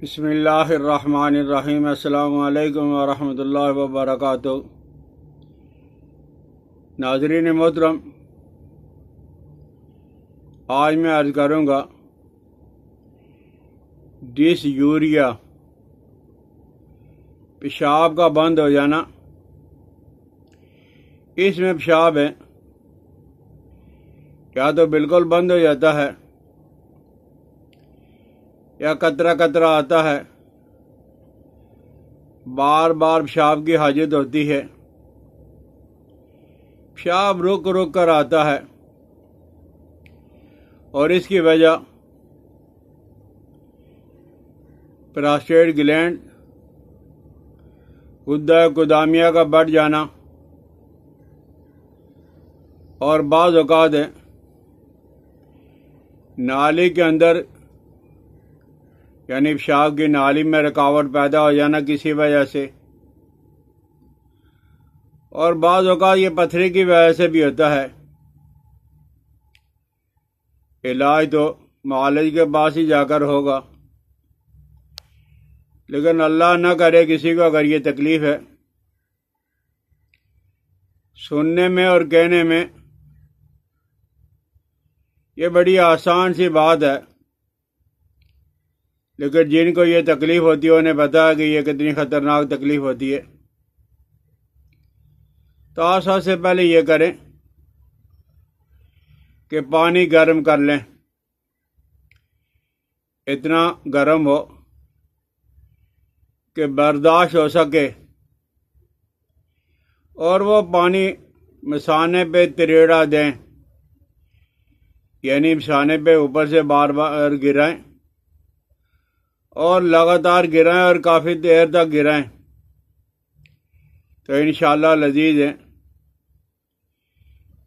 بسم اللہ الرحمن الرحیم۔ السلام علیکم ورحمۃ اللہ وبرکاتہ۔ ناظرین محترم، آج میں عرض کروں گا ڈس یوریا، پیشاب کا بند ہو جانا۔ اس میں پیشاب ہے یا تو بالکل بند ہو جاتا ہے یا قطرہ قطرہ آتا ہے، بار بار پیشاب کی حاجت ہوتی ہے، پیشاب رک رک کر آتا ہے، اور اس کی وجہ پراسٹیٹ گلینڈ، غدہ قدامیہ کا بڑھ جانا، اور بعض اوقات نالی کے اندر یعنی پیشاب کی نالی میں رکاوٹ پیدا ہو جانا کسی وجہ سے، اور بعض اوقات یہ پتھری کی وجہ سے بھی ہوتا ہے۔ علاج تو معالج کے پاس ہی جا کر ہوگا، لیکن اللہ نہ کرے کسی کو اگر یہ تکلیف ہے، سننے میں اور کہنے میں یہ بڑی آسان سی بات ہے، لیکن جن کو یہ تکلیف ہوتی ہے انہیں پتا ہے کہ یہ کتنی خطرناک تکلیف ہوتی ہے۔ تو آپ سب سے پہلے یہ کریں کہ پانی گرم کر لیں، اتنا گرم ہو کہ برداشت ہو سکے، اور وہ پانی مثانے پہ تریڑا دیں، یعنی مثانے پہ اوپر سے بار بار گرائیں اور لگاتار گرائیں اور کافی دیر تک گرائیں، تو انشاءاللہ لذیذ ہے،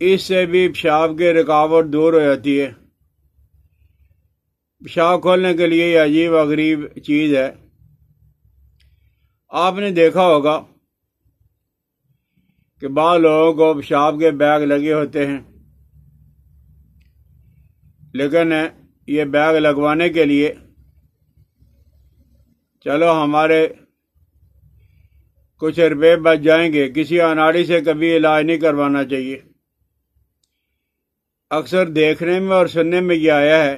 اس سے بھی پیشاب کی رکاوٹ دور ہو جاتی ہے۔ پیشاب کھولنے کے لیے یہ عجیب و غریب چیز ہے۔ آپ نے دیکھا ہوگا کہ بعض لوگوں کو پیشاب کے بیگ لگے ہوتے ہیں، لیکن یہ بیگ لگوانے کے لیے چلو ہمارے کچھ روپے بچ جائیں گے، کسی اناڑی سے کبھی علاج نہیں کروانا چاہیے۔ اکثر دیکھنے میں اور سننے میں یہ آیا ہے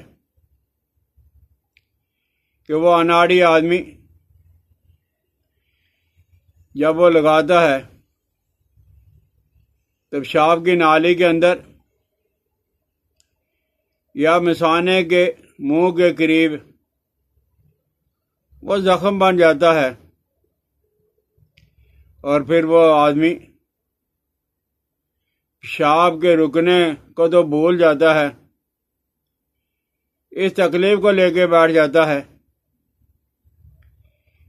کہ وہ اناڑی آدمی جب وہ لگاتا ہے تو پیشاب کی نالی کے اندر یا مثانے کے منہ کے قریب وہ زخم بن جاتا ہے، اور پھر وہ آدمی پیشاب کے رکنے کو تو بھول جاتا ہے، اس تکلیف کو لے کے بیٹھ جاتا ہے۔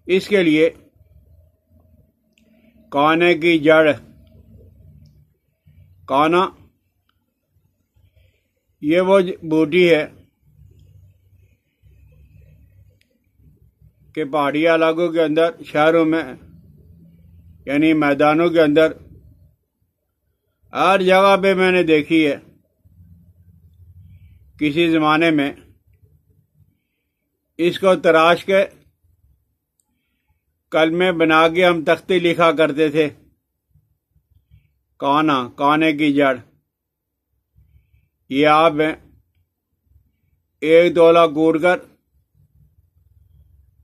اس کے لیے کانے کی جڑ، کانا یہ وہ بوٹی ہے کہ پہاڑی علاقوں کے اندر، شہروں میں یعنی میدانوں کے اندر ہر جگہ پہ میں نے دیکھی ہے۔ کسی زمانے میں اس کو تراش کے کلمے بنا کے ہم تختی لکھا کرتے تھے۔ کانا، کانے کی جڑ، یہ آپ ایک تولا کوٹ کر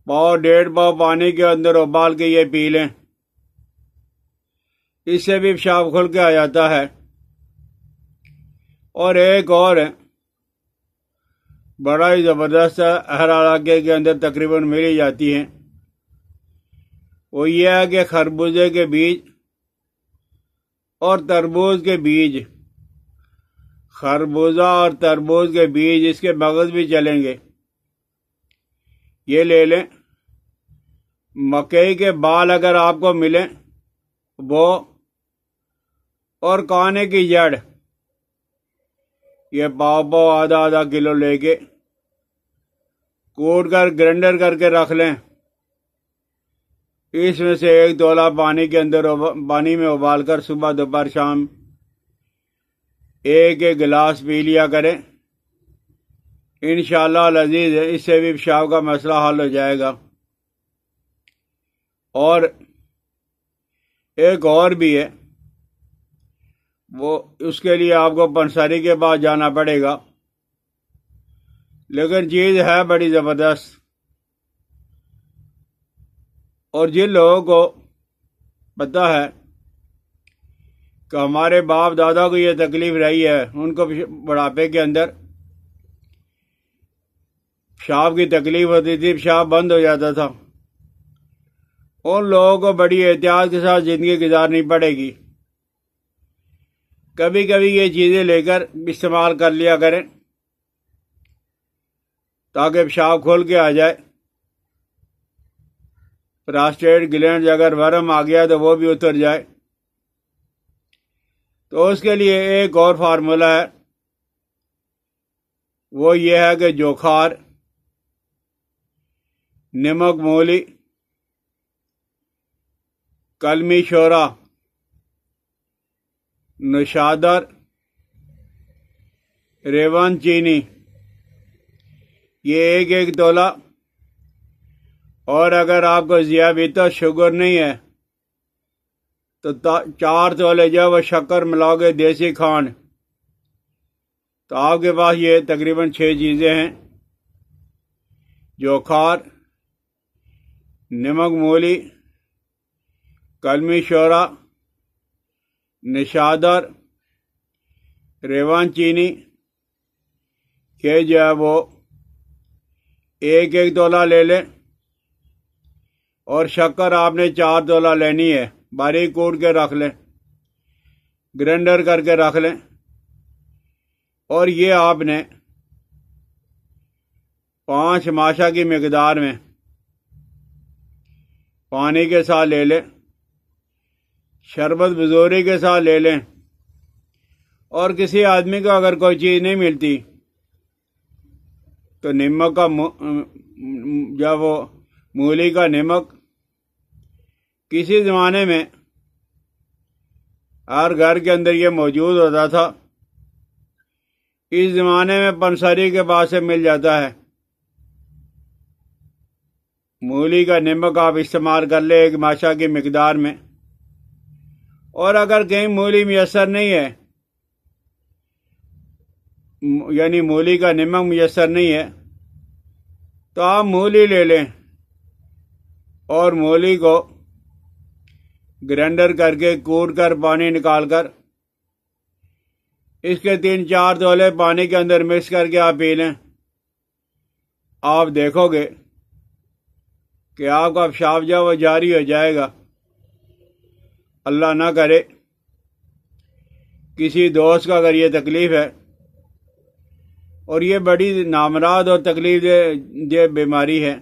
پاؤ ڈیڑھ پاؤ پانی کے اندر ابال کے یہ پی لیں، اس سے بھی پیشاب کھل کے آ جاتا ہے۔ اور ایک اور بڑا ہی زبردست ہر علاقے کے اندر تقریباً مل ہی جاتی ہیں، وہ یہ ہے کہ خربوزے کے بیج اور تربوز کے بیج، خربوزہ اور تربوز کے بیج، اس کے مغز بھی چلیں گے، یہ لے لیں۔ مکئی کے بال اگر آپ کو ملیں وہ، اور کانے کی جڑ، یہ پاؤ پاؤ آدھا آدھا کلو لے کے کوٹ کر گرینڈر کر کے رکھ لیں۔ اس میں سے ایک تولا پانی کے اندر پانی میں ابال کر صبح دوپہر شام ایک ایک گلاس پی لیا کریں، انشاءاللہ العزیز اس سے بھی پیشاب کا مسئلہ حل ہو جائے گا۔ اور ایک اور بھی ہے، وہ اس کے لیے آپ کو پنساری کے پاس جانا پڑے گا، لیکن چیز ہے بڑی زبردست۔ اور جن لوگوں کو پتہ ہے کہ ہمارے باپ دادا کو یہ تکلیف رہی ہے، ان کو بڑھاپے کے اندر پیشاب کی تکلیف ہوتی تھی، پیشاب بند ہو جاتا تھا، ان لوگوں کو بڑی احتیاط کے ساتھ زندگی گزارنی پڑے گی۔ کبھی کبھی یہ چیزیں لے کر استعمال کر لیا کریں تاکہ پیشاب کھول کے آ جائے۔ پراسٹیٹ گلینڈ اگر ورم آ گیا تو وہ بھی اتر جائے۔ تو اس کے لیے ایک اور فارمولہ ہے، وہ یہ ہے کہ جوخار، نمک مولی، کلمی شورا، نشادر، ریون چینی، یہ ایک ایک تولہ، اور اگر آپ کو ذیابیطس شوگر نہیں ہے تو 4 تولے جو وہ شکر ملاؤ گے دیسی کھانڈ، تو آپ کے پاس یہ تقریباً 6 چیزیں ہیں: جوخار، نمک مولی، کلمی شورا، نشادر، ریوان چینی، یہ جو ہے وہ ایک ایک تولہ لے لیں، اور شکر آپ نے 4 تولہ لینی ہے، باریک کوٹ کے رکھ لیں، گرینڈر کر کے رکھ لیں، اور یہ آپ نے 5 ماشا کی مقدار میں پانی کے ساتھ لے لیں، شربت بزوری کے ساتھ لے لیں، اور کسی آدمی کو اگر کوئی چیز نہیں ملتی تو نمک کا جب وہ مولی کا نمک کسی زمانے میں ہر گھر کے اندر یہ موجود ہوتا تھا، اس زمانے میں پنساری کے پاس سے مل جاتا ہے۔ مولی کا نمک آپ استعمال کر لیں 1 ماشا کی مقدار میں، اور اگر کہیں مولی میسر نہیں ہے، یعنی مولی کا نمک میسر نہیں ہے، تو آپ مولی لے لیں اور مولی کو گرینڈر کر کے کوٹ کر پانی نکال کر اس کے 3-4 تولے پانی کے اندر مکس کر کے آپ پی لیں۔ آپ دیکھو گے کہ آپ کا پیشاب جو وہ جاری ہو جائے گا۔ اللہ نہ کرے کسی دوست کا اگر یہ تکلیف ہے، اور یہ بڑی نامراد اور تکلیف دہ بیماری ہے،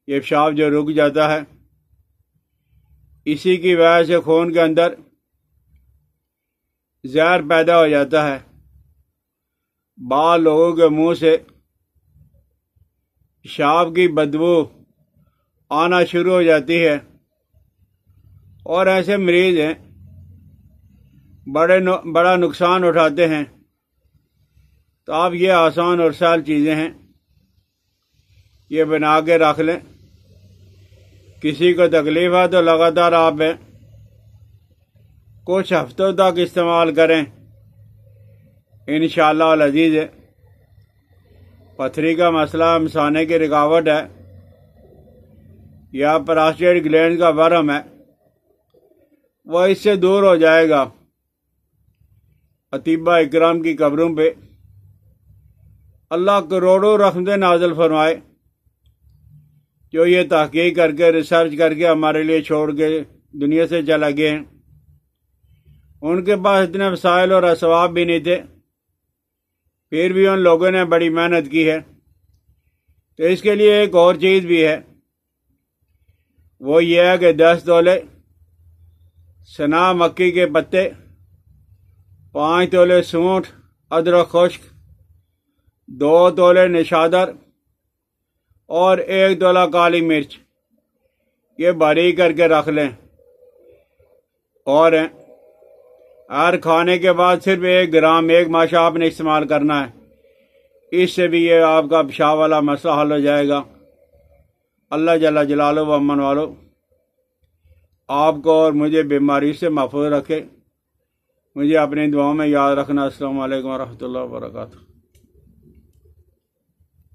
یہ پیشاب جو رک جاتا ہے، اسی کی وجہ سے خون کے اندر زہر پیدا ہو جاتا ہے۔ بعض لوگوں کے منہ سے پیشاب کی بدبو آنا شروع ہو جاتی ہے، اور ایسے مریض ہیں بڑا نقصان اٹھاتے ہیں۔ تو آپ یہ آسان اور سہل چیزیں ہیں، یہ بنا کے رکھ لیں۔ کسی کو تکلیف ہے تو لگاتار آپ کچھ ہفتوں تک استعمال کریں، انشاءاللہ العزیز۔ پتھری کا مسئلہ، مثانے کی رکاوٹ ہے، یا پراسٹیٹ گلینڈ کا ورم ہے، وہ اس سے دور ہو جائے گا۔ اطباء اکرام کی قبروں پہ اللہ کروڑوں رحمتیں نازل فرمائے، جو یہ تحقیق کر کے ریسرچ کر کے ہمارے لیے چھوڑ کے دنیا سے چلا گئے ہیں۔ ان کے پاس اتنے وسائل اور اسباب بھی نہیں تھے، پھر بھی ان لوگوں نے بڑی محنت کی ہے۔ تو اس کے لیے ایک اور چیز بھی ہے، وہ یہ ہے کہ 10 تولے سنا مکی کے پتے، 5 تولے سونٹھ ادرک خشک، 2 تولے نشادر، اور 1 تولہ کالی مرچ، یہ باریک کر کے رکھ لیں۔ اور ہر کھانے کے بعد صرف 1 گرام 1 ماشا آپ نے استعمال کرنا ہے، اس سے بھی یہ آپ کا پیشاب والا مسئلہ حل ہو جائے گا۔ اللہ جل جلالہ و امن والو آپ کو اور مجھے بیماری سے محفوظ رکھے. مجھے اپنی دعاؤں میں یاد رکھنا. السلام علیکم ورحمۃ اللہ وبرکاتہ.